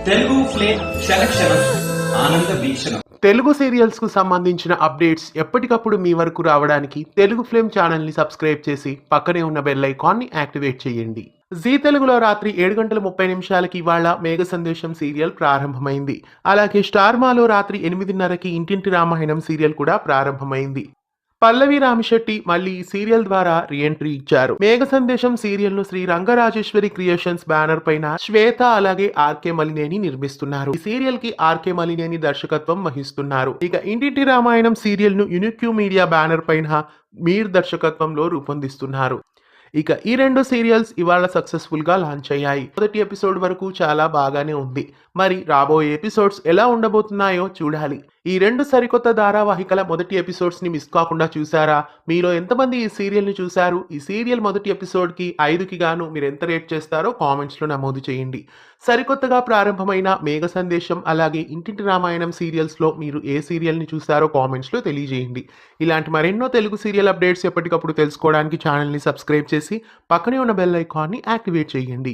Telugu flame క్షణక్షణం ఆనంద వీక్షణం. Telugu serials కు సంబంధించిన అప్డేట్స్ ఎప్పటికప్పుడు మీ వరకు రావడానికి తెలుగు ఫ్లేమ్ ఛానల్ ని సబ్స్క్రైబ్ చేసి పక్కనే ఉన్న బెల్ ఐకాన్ ని యాక్టివేట్ చేయండి. జీ తెలుగులో రాత్రి 7:30 ఇవాళ మేఘ సందేశం సీరియల్ ప్రారంభమైంది. అలాగే స్టార్ మాలో రాత్రి 8:30కి ఇంటింటి రామాయణం సీరియల్ కూడా ప్రారంభమైంది. పల్లవి రామిశెట్టి మళ్ళీ ఈ సీరియల్ ద్వారా రీఎంట్రీ ఇచ్చారు. మేఘ సందేశం సీరియల్ ను శ్రీ రంగరాజేశ్వరి క్రియేషన్స్ బ్యానర్ పైన శ్వేత అలాగే ఆర్కే మలినేని నిర్మిస్తున్నారు. ఈ సీరియల్ కి ఆర్కే మలినేని దర్శకత్వం వహిస్తున్నారు. ఇక ఇంటింటి రామాయణం సీరియల్ ను యూనిక్యూ మీడియా బ్యానర్ పైన మీర్ దర్శకత్వంలో రూపొందిస్తున్నారు. ఇక ఈ రెండు సీరియల్స్ ఇవాళ సక్సెస్ఫుల్ గా లాంచ్ అయ్యాయి. మొదటి ఎపిసోడ్ వరకు చాలా బాగానే ఉంది. మరి రాబోయే ఎపిసోడ్స్ ఎలా ఉండబోతున్నాయో చూడాలి. ఈ రెండు సరికొత్త ధారావాహికల మొదటి ఎపిసోడ్స్ ని మిస్ కాకుండా చూసారా? మీలో ఎంతమంది ఈ సీరియల్ ని చూశారు? ఈ సీరియల్ మొదటి ఎపిసోడ్ కి 5కి గాను మీరు ఎంత రేట్ చేస్తారో కామెంట్స్ లో నమోదు చేయండి. సరికొత్తగా ప్రారంభమైన మేఘ సందేశం అలాగే ఇంటింటి రామాయణం సీరియల్స్ లో మీరు ఏ సీరియల్ ని చూసారో కామెంట్స్ లో తెలియజేయండి. ఇలాంటి మరెన్నో తెలుగు సీరియల్ అప్డేట్స్ ఎప్పటికప్పుడు తెలుసుకోవడానికి ఛానల్ ని సబ్స్క్రైబ్ చేసి పక్కనే ఉన్న బెల్ ఐకాన్ ని యాక్టివేట్ చేయండి.